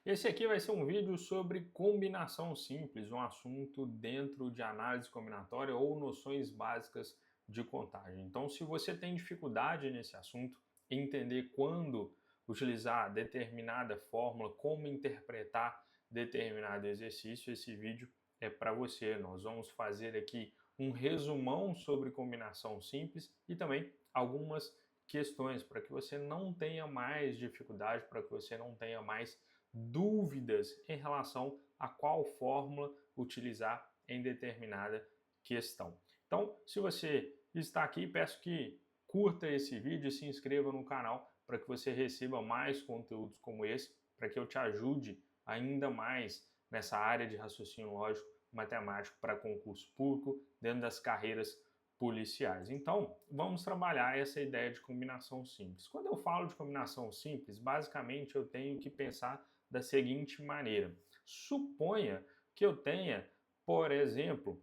Esse aqui vai ser um vídeo sobre combinação simples, um assunto dentro de análise combinatória ou noções básicas de contagem. Então, se você tem dificuldade nesse assunto, entender quando utilizar determinada fórmula, como interpretar determinado exercício, esse vídeo é para você. Nós vamos fazer aqui um resumão sobre combinação simples e também algumas questões para que você não tenha mais dificuldade, para que você não tenha mais dúvidas em relação a qual fórmula utilizar em determinada questão. Então, se você está aqui, peço que curta esse vídeo e se inscreva no canal para que você receba mais conteúdos como esse, para que eu te ajude ainda mais nessa área de raciocínio lógico matemático para concurso público dentro das carreiras policiais. Então, vamos trabalhar essa ideia de combinação simples. Quando eu falo de combinação simples, basicamente eu tenho que pensar da seguinte maneira: suponha que eu tenha, por exemplo,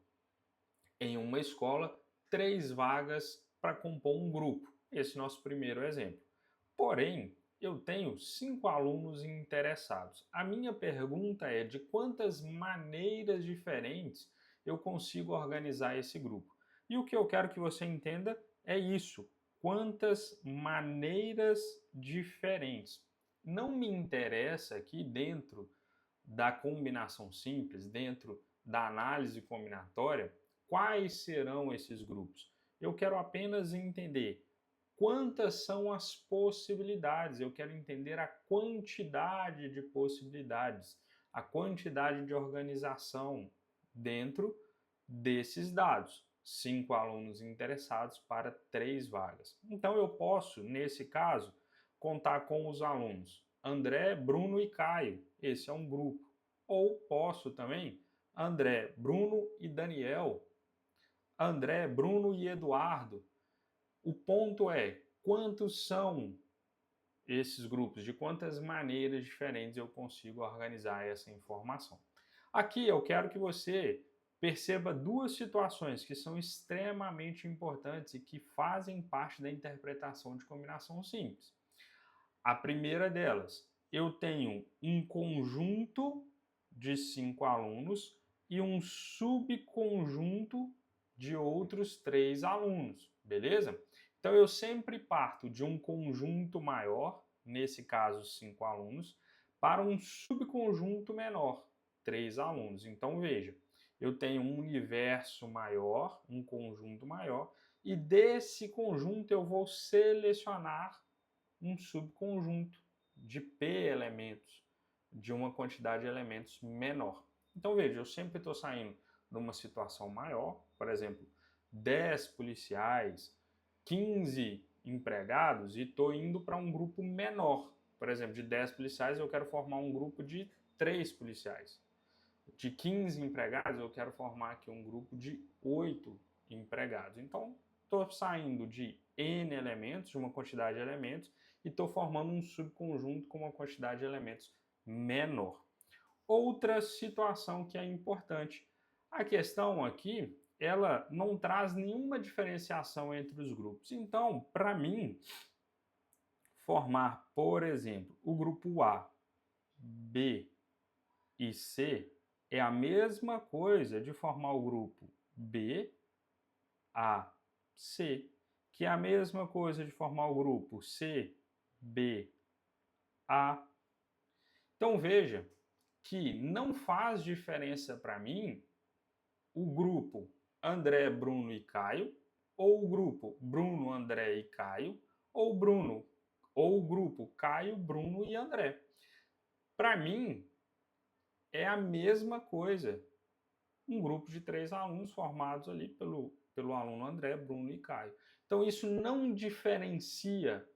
em uma escola, 3 vagas para compor um grupo. Esse é o nosso primeiro exemplo. Porém, eu tenho 5 alunos interessados. A minha pergunta é de quantas maneiras diferentes eu consigo organizar esse grupo. E o que eu quero que você entenda é isso: quantas maneiras diferentes. Não me interessa aqui dentro da combinação simples, dentro da análise combinatória, quais serão esses grupos. Eu quero apenas entender quantas são as possibilidades, eu quero entender a quantidade de possibilidades, a quantidade de organização dentro desses dados. 5 alunos interessados para 3 vagas. Então eu posso, nesse caso, contar com os alunos André, Bruno e Caio. Esse é um grupo. Ou posso também André, Bruno e Daniel, André, Bruno e Eduardo. O ponto é, quantos são esses grupos? De quantas maneiras diferentes eu consigo organizar essa informação? Aqui eu quero que você perceba duas situações que são extremamente importantes e que fazem parte da interpretação de combinação simples. A primeira delas, eu tenho um conjunto de 5 alunos e um subconjunto de outros 3 alunos, beleza? Então eu sempre parto de um conjunto maior, nesse caso 5 alunos, para um subconjunto menor, 3 alunos. Então veja, eu tenho um universo maior, um conjunto maior, e desse conjunto eu vou selecionar um subconjunto de P elementos, de uma quantidade de elementos menor. Então veja, eu sempre estou saindo de uma situação maior, por exemplo, 10 policiais, 15 empregados, e estou indo para um grupo menor. Por exemplo, de 10 policiais eu quero formar um grupo de 3 policiais. De 15 empregados eu quero formar aqui um grupo de 8 empregados. Então, estou saindo de N elementos, de uma quantidade de elementos, e estou formando um subconjunto com uma quantidade de elementos menor. Outra situação que é importante. A questão aqui, ela não traz nenhuma diferenciação entre os grupos. Então, para mim, formar, por exemplo, o grupo A, B e C é a mesma coisa de formar o grupo B, A, C, que é a mesma coisa de formar o grupo C, B, A. Então veja que não faz diferença para mim o grupo André, Bruno e Caio, ou o grupo Bruno, André e Caio, ou o grupo Caio, Bruno e André. Para mim é a mesma coisa. Um grupo de 3 alunos formados ali pelo aluno André, Bruno e Caio. Então isso não diferencia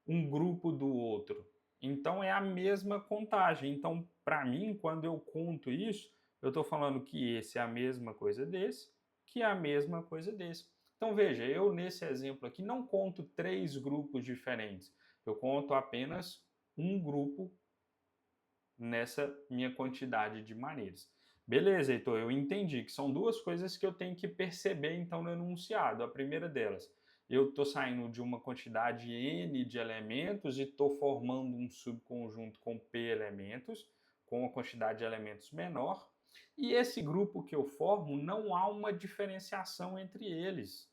um grupo do outro. Então é a mesma contagem. Então, para mim, quando eu conto isso, eu estou falando que esse é a mesma coisa desse, que é a mesma coisa desse. Então veja, eu nesse exemplo aqui não conto 3 grupos diferentes. Eu conto apenas um grupo nessa minha quantidade de maneiras. Beleza, Heitor, eu entendi que são duas coisas que eu tenho que perceber então no enunciado. A primeira delas, eu estou saindo de uma quantidade n de elementos e estou formando um subconjunto com p elementos, com uma quantidade de elementos menor, e esse grupo que eu formo não há uma diferenciação entre eles.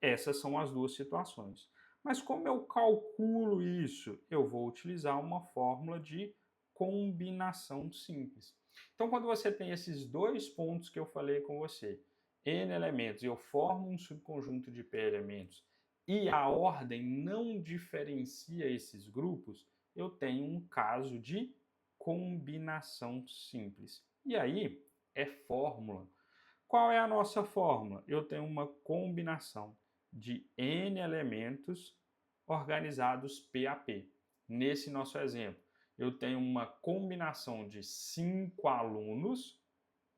Essas são as duas situações. Mas como eu calculo isso? Eu vou utilizar uma fórmula de combinação simples. Então, quando você tem esses dois pontos que eu falei com você, n elementos, eu formo um subconjunto de p elementos e a ordem não diferencia esses grupos, eu tenho um caso de combinação simples. E aí é fórmula. Qual é a nossa fórmula? Eu tenho uma combinação de n elementos organizados P a P. Nesse nosso exemplo, eu tenho uma combinação de 5 alunos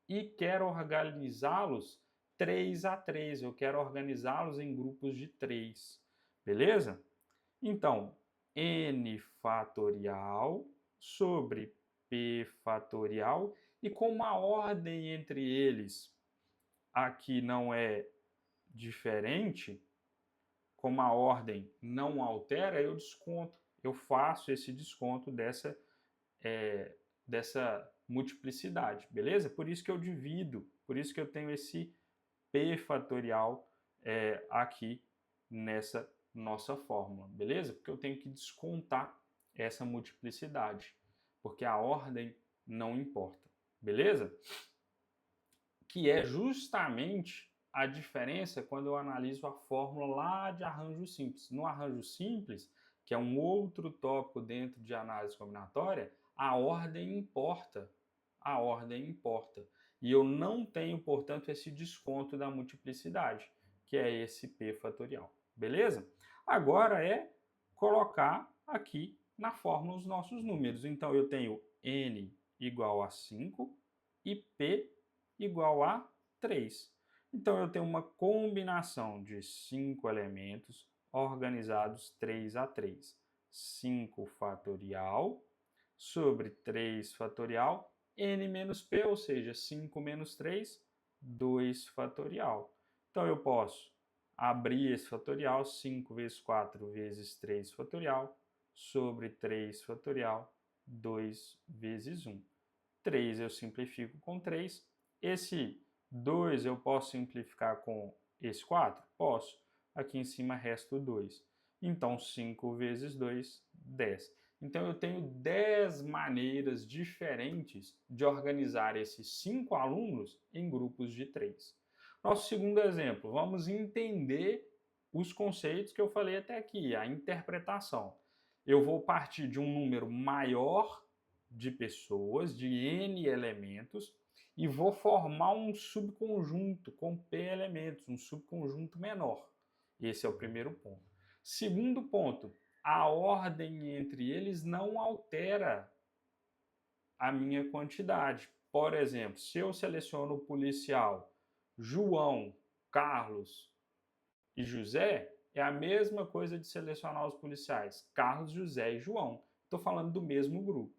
e quero organizá-los 3 a 3. Eu quero organizá-los em grupos de 3. Beleza? Então, n fatorial sobre p fatorial, e como a ordem entre eles aqui não é diferente, como a ordem não altera, eu desconto, eu faço esse desconto dessa multiplicidade, beleza? Por isso que eu divido, por isso que eu tenho esse p fatorial aqui nessa nossa fórmula, beleza? Porque eu tenho que descontar essa multiplicidade, porque a ordem não importa, beleza? Que é justamente a diferença quando eu analiso a fórmula lá de arranjo simples. No arranjo simples, que é um outro tópico dentro de análise combinatória, a ordem importa. A ordem importa. E eu não tenho, portanto, esse desconto da multiplicidade, que é esse p fatorial. Beleza? Agora é colocar aqui na fórmula os nossos números. Então, eu tenho n igual a 5 e p igual a 3. Então, eu tenho uma combinação de 5 elementos organizados 3 a 3. 5 fatorial sobre 3 fatorial, n menos p, ou seja, 5 menos 3, 2 fatorial. Então, eu posso abrir esse fatorial, 5 vezes 4 vezes 3 fatorial, sobre 3 fatorial, 2 vezes 1. 3 eu simplifico com 3. Esse 2 eu posso simplificar com esse 4? Posso. Aqui em cima resta o 2. Então, 5 vezes 2, 10. Então, eu tenho 10 maneiras diferentes de organizar esses 5 alunos em grupos de 3. Nosso segundo exemplo, vamos entender os conceitos que eu falei até aqui, a interpretação. Eu vou partir de um número maior de pessoas, de n elementos, e vou formar um subconjunto com p elementos, um subconjunto menor. Esse é o primeiro ponto. Segundo ponto, a ordem entre eles não altera a minha quantidade. Por exemplo, se eu seleciono o policial João, Carlos e José, é a mesma coisa de selecionar os policiais Carlos, José e João. Estou falando do mesmo grupo.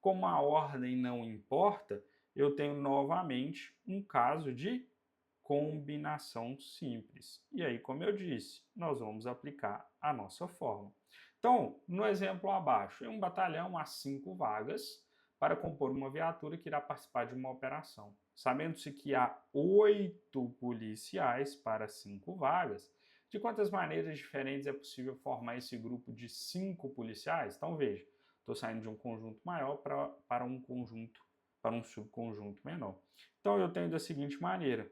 Como a ordem não importa, eu tenho novamente um caso de combinação simples. E aí, como eu disse, nós vamos aplicar a nossa fórmula. Então, no exemplo abaixo, é um batalhão a 5 vagas para compor uma viatura que irá participar de uma operação. Sabendo-se que há 8 policiais para 5 vagas, de quantas maneiras diferentes é possível formar esse grupo de 5 policiais? Então, veja, estou saindo de um conjunto maior para um subconjunto menor. Então, eu tenho da seguinte maneira: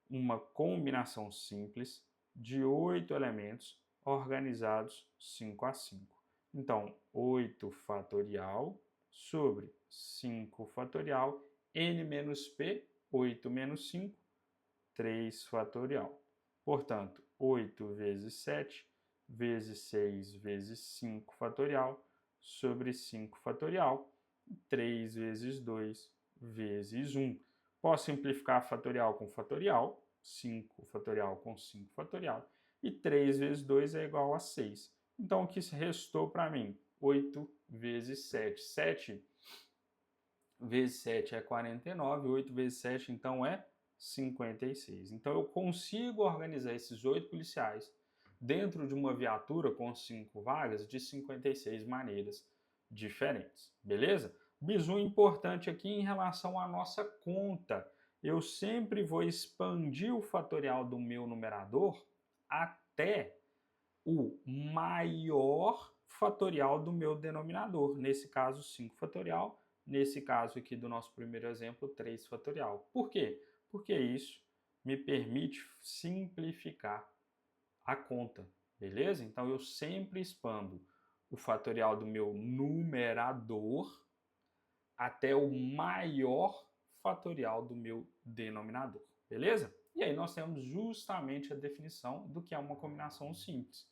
uma combinação simples de 8 elementos organizados 5 a 5. Então, 8 fatorial sobre 5 fatorial, n menos p, 8 menos 5, 3 fatorial. Portanto, 8 vezes 7 vezes 6 vezes 5 fatorial sobre 5 fatorial, 3 vezes 2 vezes 1. Posso simplificar fatorial com fatorial, 5 fatorial com 5 fatorial, e 3 vezes 2 é igual a 6. Então, o que restou para mim? 8 vezes 7. 7 vezes 7 é 49, 8 vezes 7, então, é 56. Então, eu consigo organizar esses 8 policiais dentro de uma viatura com 5 vagas de 56 maneiras diferentes, beleza? Bizu importante aqui em relação à nossa conta. Eu sempre vou expandir o fatorial do meu numerador até o maior fatorial do meu denominador. Nesse caso, 5 fatorial. Nesse caso aqui do nosso primeiro exemplo, 3 fatorial. Por quê? Porque isso me permite simplificar a conta, beleza? Então, eu sempre expando o fatorial do meu numerador até o maior fatorial do meu denominador, beleza? E aí nós temos justamente a definição do que é uma combinação simples.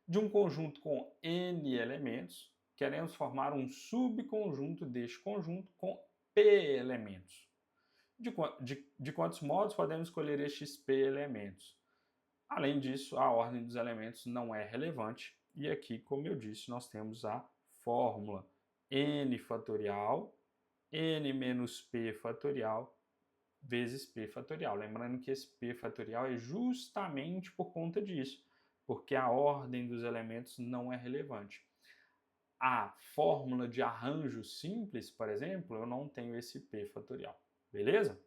De um conjunto com n elementos, queremos formar um subconjunto deste conjunto com p elementos. De quantos modos podemos escolher estes p elementos? Além disso, a ordem dos elementos não é relevante. E aqui, como eu disse, nós temos a fórmula n fatorial, n menos p fatorial, vezes p fatorial. Lembrando que esse p fatorial é justamente por conta disso, porque a ordem dos elementos não é relevante. A fórmula de arranjo simples, por exemplo, eu não tenho esse p fatorial. Beleza?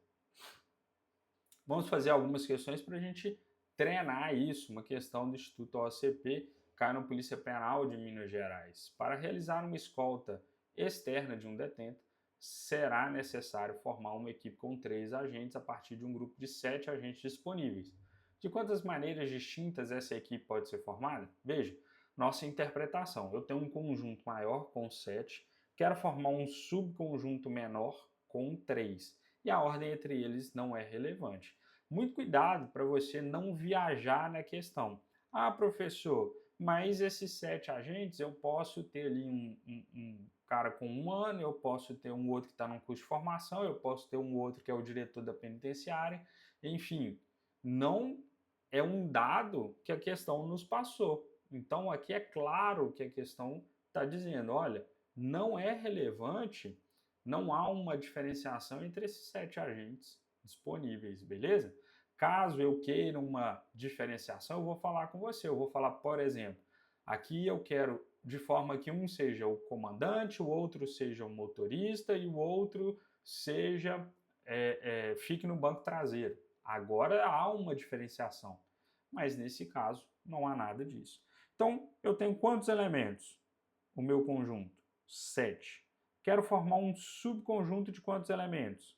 Vamos fazer algumas questões para a gente treinar isso, uma questão do Instituto OCP, cai na Polícia Penal de Minas Gerais. Para realizar uma escolta externa de um detento, será necessário formar uma equipe com 3 agentes a partir de um grupo de 7 agentes disponíveis. De quantas maneiras distintas essa equipe pode ser formada? Veja, nossa interpretação. Eu tenho um conjunto maior com 7, quero formar um subconjunto menor com 3, e a ordem entre eles não é relevante. Muito cuidado para você não viajar na questão. Ah, professor, mas esses 7 agentes, eu posso ter ali um cara com 1 ano, eu posso ter um outro que está num curso de formação, eu posso ter um outro que é o diretor da penitenciária, enfim, não é um dado que a questão nos passou. Então, aqui é claro que a questão está dizendo, olha, não é relevante, não há uma diferenciação entre esses 7 agentes disponíveis, beleza? Caso eu queira uma diferenciação, eu vou falar com você. Eu vou falar, por exemplo, aqui eu quero de forma que um seja o comandante, o outro seja o motorista e o outro seja fique no banco traseiro. Agora há uma diferenciação, mas nesse caso não há nada disso. Então, eu tenho quantos elementos? O meu conjunto? 7. Quero formar um subconjunto de quantos elementos?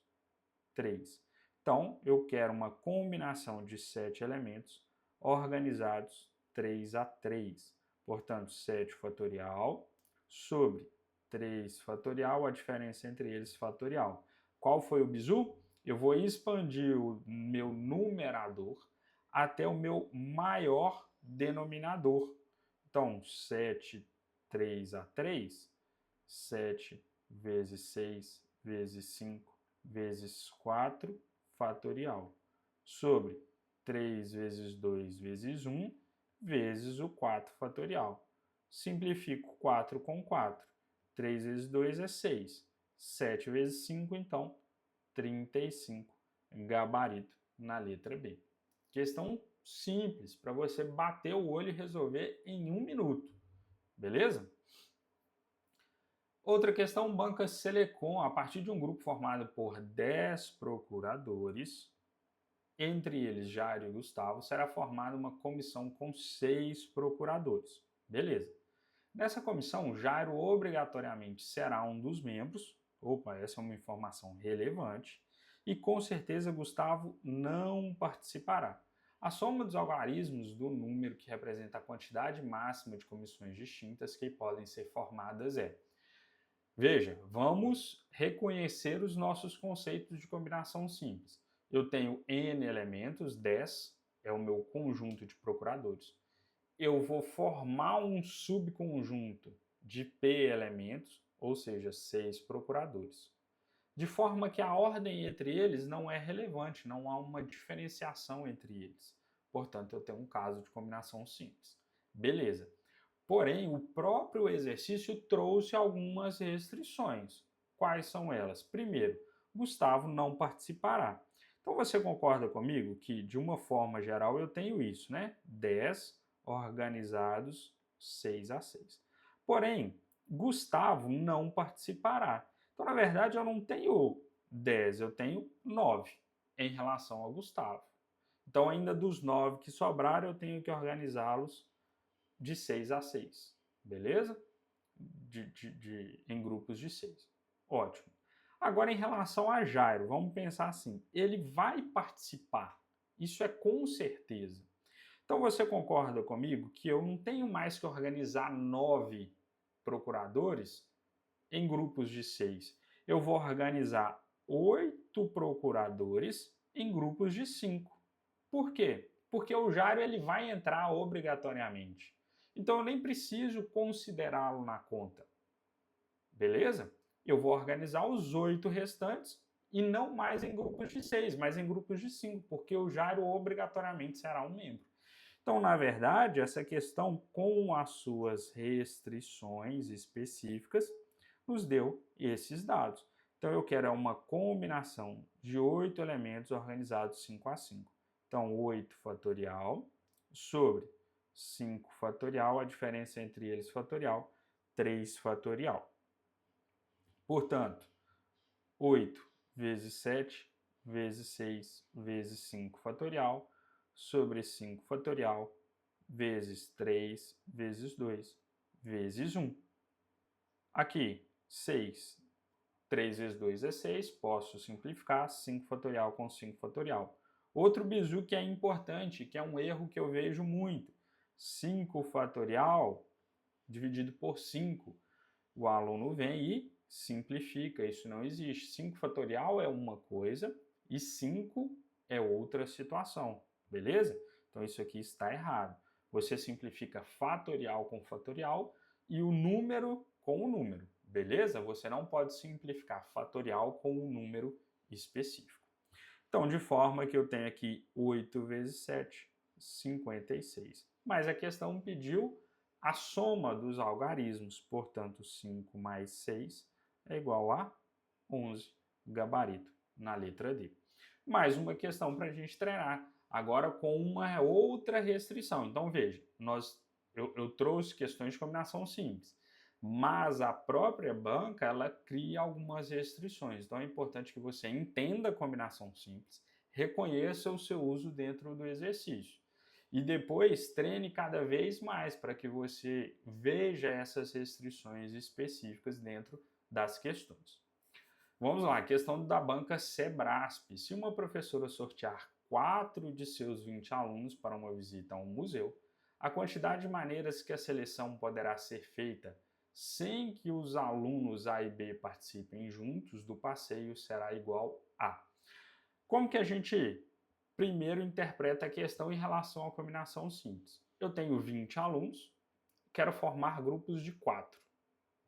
3. Então, eu quero uma combinação de 7 elementos organizados 3 a 3. Portanto, 7 fatorial sobre 3 fatorial, a diferença entre eles fatorial. Qual foi o bizu? Eu vou expandir o meu numerador até o meu maior denominador. Então, 7, 3 a 3, 7 vezes 6 vezes 5 vezes 4 fatorial, sobre 3 vezes 2 vezes 1 vezes o 4 fatorial. Simplifico 4 com 4. 3 vezes 2 é 6. 7 vezes 5, então, 35. Gabarito na letra B. Questão simples, para você bater o olho e resolver em 1 minuto. Beleza? Outra questão, Banca Selecom, a partir de um grupo formado por 10 procuradores, entre eles Jairo e Gustavo, será formada uma comissão com 6 procuradores. Beleza. Nessa comissão, Jairo obrigatoriamente será um dos membros. Opa, essa é uma informação relevante. E com certeza Gustavo não participará. A soma dos algarismos do número que representa a quantidade máxima de comissões distintas que podem ser formadas é... Veja, vamos reconhecer os nossos conceitos de combinação simples. Eu tenho n elementos, 10 é o meu conjunto de procuradores. Eu vou formar um subconjunto de p elementos, ou seja, 6 procuradores. De forma que a ordem entre eles não é relevante, não há uma diferenciação entre eles. Portanto, eu tenho um caso de combinação simples. Beleza. Porém, o próprio exercício trouxe algumas restrições. Quais são elas? Primeiro, Gustavo não participará. Então você concorda comigo que, de uma forma geral, eu tenho isso, né? 10 organizados 6 a 6. Porém, Gustavo não participará. Então, na verdade, eu não tenho 10, eu tenho 9 em relação ao Gustavo. Então, ainda dos 9 que sobraram, eu tenho que organizá-los de 6 a 6. Beleza? Em grupos de 6. Ótimo. Agora, em relação a Jairo, vamos pensar assim: ele vai participar. Isso é com certeza. Então, você concorda comigo que eu não tenho mais que organizar 9 procuradores em grupos de 6. Eu vou organizar 8 procuradores em grupos de 5. Por quê? Porque o Jairo ele vai entrar obrigatoriamente. Então, eu nem preciso considerá-lo na conta. Beleza? Eu vou organizar os 8 restantes e não mais em grupos de 6, mas em grupos de 5, porque o Jairo obrigatoriamente será um membro. Então, na verdade, essa questão com as suas restrições específicas nos deu esses dados. Então, eu quero uma combinação de 8 elementos organizados 5 a 5. Então, 8 fatorial sobre 5 fatorial, a diferença entre eles fatorial, 3 fatorial. Portanto, 8 vezes 7 vezes 6 vezes 5 fatorial sobre 5 fatorial vezes 3 vezes 2 vezes 1. Aqui, 6. 3 vezes 2 é 6, posso simplificar 5 fatorial com 5 fatorial. Outro bizu que é importante, que é um erro que eu vejo muito. 5 fatorial dividido por 5. O aluno vem e simplifica, isso não existe. 5 fatorial é uma coisa e 5 é outra situação, beleza? Então isso aqui está errado. Você simplifica fatorial com fatorial e o número com o número, beleza? Você não pode simplificar fatorial com um número específico. Então, de forma que eu tenho aqui 8 vezes 7, 56. Mas a questão pediu a soma dos algarismos, portanto, 5 mais 6 é igual a 11, gabarito, na letra D. Mais uma questão para a gente treinar, agora com uma outra restrição. Então, veja, eu trouxe questões de combinação simples, mas a própria banca, ela cria algumas restrições. Então, é importante que você entenda a combinação simples, reconheça o seu uso dentro do exercício. E depois treine cada vez mais para que você veja essas restrições específicas dentro das questões. Vamos lá, questão da banca Sebrasp. Se uma professora sortear 4 de seus 20 alunos para uma visita a um museu, a quantidade de maneiras que a seleção poderá ser feita sem que os alunos A e B participem juntos do passeio será igual a. Como que a gente primeiro interpreta a questão em relação à combinação simples? Eu tenho 20 alunos, quero formar grupos de 4.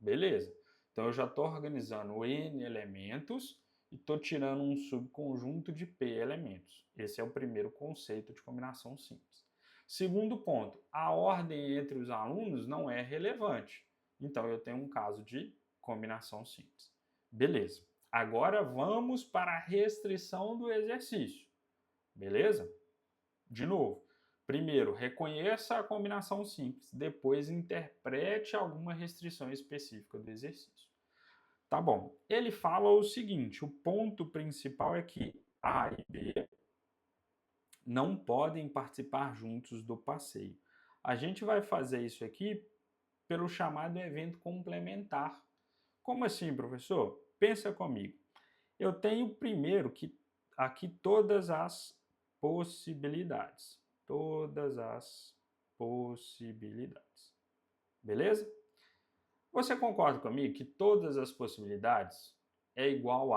Beleza. Então eu já estou organizando N elementos e estou tirando um subconjunto de P elementos. Esse é o primeiro conceito de combinação simples. Segundo ponto, a ordem entre os alunos não é relevante. Então eu tenho um caso de combinação simples. Beleza. Agora vamos para a restrição do exercício. Beleza? De novo, primeiro reconheça a combinação simples, depois interprete alguma restrição específica do exercício. Tá bom. Ele fala o seguinte, o ponto principal é que A e B não podem participar juntos do passeio. A gente vai fazer isso aqui pelo chamado evento complementar. Como assim, professor? Pensa comigo. Eu tenho primeiro que aqui todas as possibilidades. Todas as possibilidades. Beleza? Você concorda comigo que todas as possibilidades é igual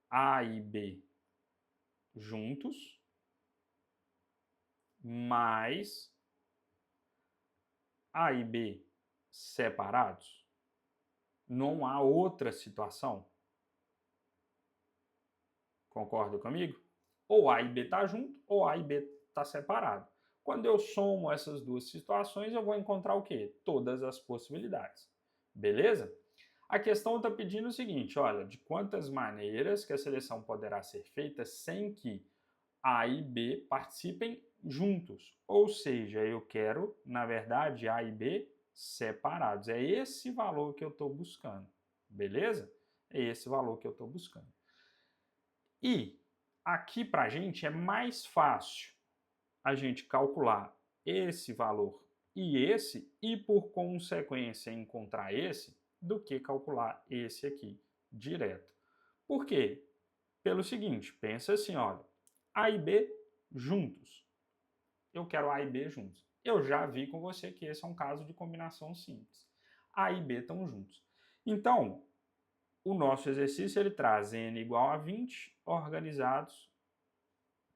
a e B juntos, mais A e B separados? Não há outra situação? Concorda comigo? Ou A e B está junto, ou A e B está separado. Quando eu somo essas duas situações, eu vou encontrar o quê? Todas as possibilidades. Beleza? A questão está pedindo o seguinte, olha, de quantas maneiras que a seleção poderá ser feita sem que A e B participem juntos. Ou seja, eu quero, na verdade, A e B separados. É esse valor que eu estou buscando, beleza? É esse valor que eu estou buscando. E aqui para a gente é mais fácil a gente calcular esse valor e por consequência encontrar esse, do que calcular esse aqui direto. Por quê? Pelo seguinte, pensa assim, olha, A e B juntos. Eu quero A e B juntos. Eu já vi com você que esse é um caso de combinação simples. A e B estão juntos. Então, o nosso exercício ele traz n igual a 20 organizados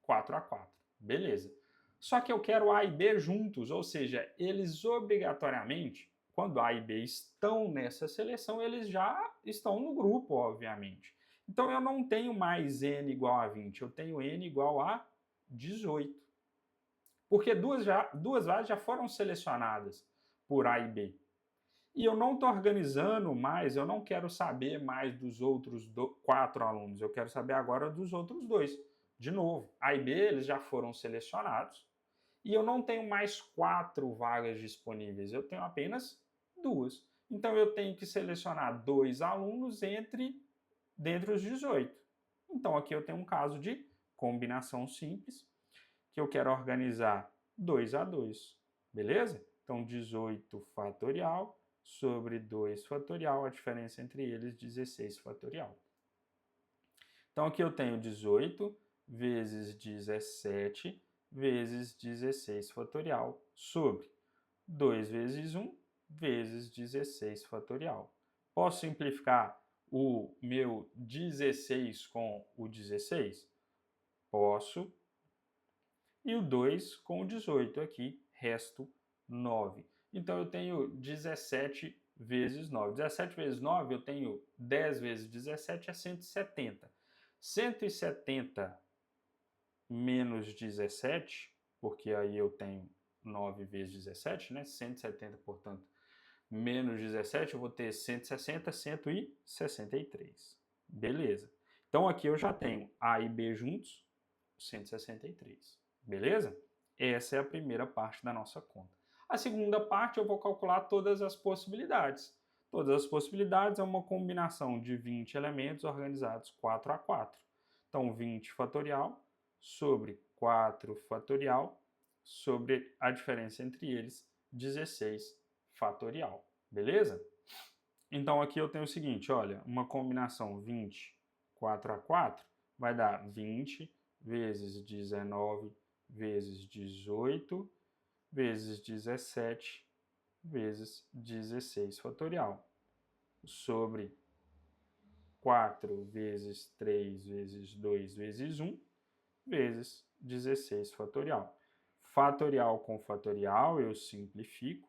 4 a 4. Beleza. Só que eu quero A e B juntos, ou seja, eles obrigatoriamente, quando A e B estão nessa seleção, eles já estão no grupo, obviamente. Então eu não tenho mais n igual a 20, eu tenho n igual a 18. Porque duas vagas já foram selecionadas por A e B. E eu não estou organizando mais, eu não quero saber mais dos outros 4 alunos, eu quero saber agora dos outros 2. De novo, A e B eles já foram selecionados e eu não tenho mais 4 vagas disponíveis, eu tenho apenas 2. Então eu tenho que selecionar 2 alunos dentre os 18. Então aqui eu tenho um caso de combinação simples, que eu quero organizar 2 a 2, beleza? Então 18 fatorial sobre 2 fatorial, a diferença entre eles 16 fatorial. Então aqui eu tenho 18 vezes 17 vezes 16 fatorial sobre 2 vezes 1 vezes 16 fatorial. Posso simplificar o meu 16 com o 16? Posso. E o 2 com o 18 aqui, resto 9. Então eu tenho 17 vezes 9. 17 vezes 9 eu tenho 10 vezes 17 é 170. 170 menos 17, porque aí eu tenho 9 vezes 17, né? 170, portanto, menos 17, eu vou ter 160, 163. Beleza. Então aqui eu já tenho A e B juntos, 163. Beleza? Essa é a primeira parte da nossa conta. A segunda parte eu vou calcular todas as possibilidades. Todas as possibilidades é uma combinação de 20 elementos organizados 4 a 4. Então 20 fatorial sobre 4 fatorial sobre a diferença entre eles, 16 fatorial. Beleza? Então aqui eu tenho o seguinte, olha, uma combinação 20, 4 a 4 vai dar 20 vezes 19 vezes 18 vezes 17 vezes 16 fatorial sobre 4 vezes 3 vezes 2 vezes 1 vezes 16 fatorial. Fatorial com fatorial eu simplifico.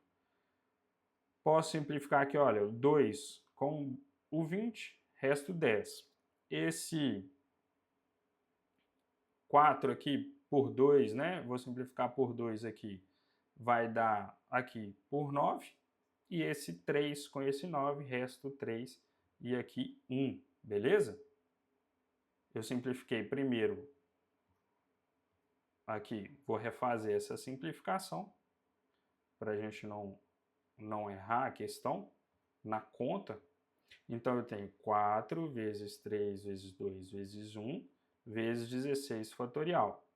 Posso simplificar aqui, olha, 2 com o 20, resto 10. Esse 4 aqui por 2, né? Vou simplificar por 2 aqui. Vai dar aqui por 9. E esse 3 com esse 9, resto 3 e aqui 1. Beleza? Eu simplifiquei primeiro aqui. Vou refazer essa simplificação para a gente não errar a questão na conta. Então eu tenho 4 vezes 3 vezes 2 vezes 1 vezes 16 fatorial.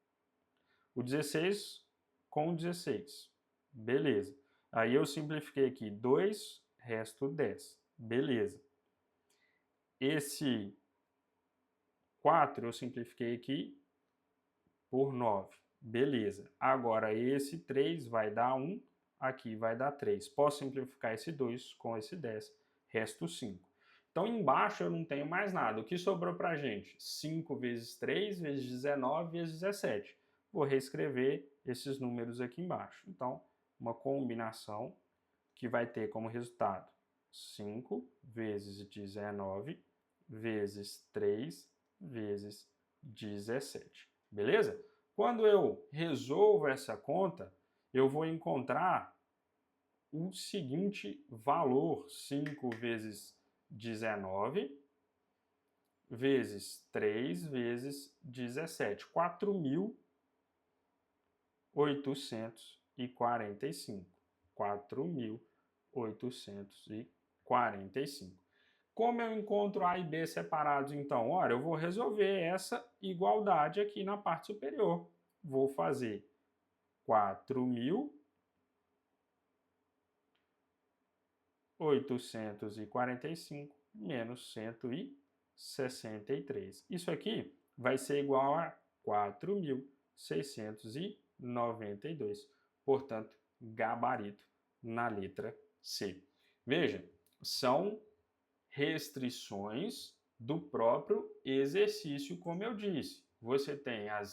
O 16 com o 16. Beleza. Aí eu simplifiquei aqui 2, resto 10. Beleza. Esse 4 eu simplifiquei aqui por 9. Beleza. Agora esse 3 vai dar 1, aqui vai dar 3. Posso simplificar esse 2 com esse 10, resto 5. Então embaixo eu não tenho mais nada. O que sobrou para a gente? 5 vezes 3 vezes 19 vezes 17. Vou reescrever esses números aqui embaixo. Então, uma combinação que vai ter como resultado 5 vezes 19 vezes 3 vezes 17. Beleza? Quando eu resolvo essa conta, eu vou encontrar o seguinte valor: 5 vezes 19 vezes 3 vezes 17, 4.845. 4.845. Como eu encontro A e B separados, então? Olha, eu vou resolver essa igualdade aqui na parte superior. Vou fazer 4.845 menos 163. Isso aqui vai ser igual a 4.692. Portanto, gabarito na letra C. Veja, são restrições do próprio exercício, como eu disse. Você tem a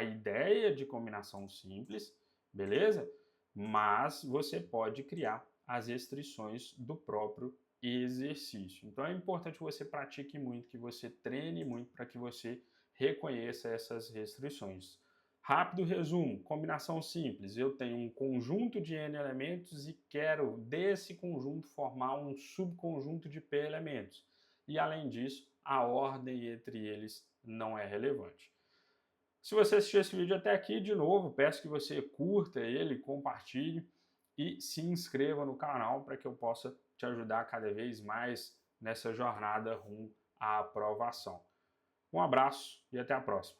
ideia de combinação simples, beleza? Mas você pode criar as restrições do próprio exercício. Então é importante que você pratique muito, que você treine muito para que você reconheça essas restrições. Rápido resumo, combinação simples. Eu tenho um conjunto de n elementos e quero desse conjunto formar um subconjunto de p elementos. E além disso, a ordem entre eles não é relevante. Se você assistiu esse vídeo até aqui, de novo, peço que você curta ele, compartilhe e se inscreva no canal para que eu possa te ajudar cada vez mais nessa jornada rumo à aprovação. Um abraço e até a próxima.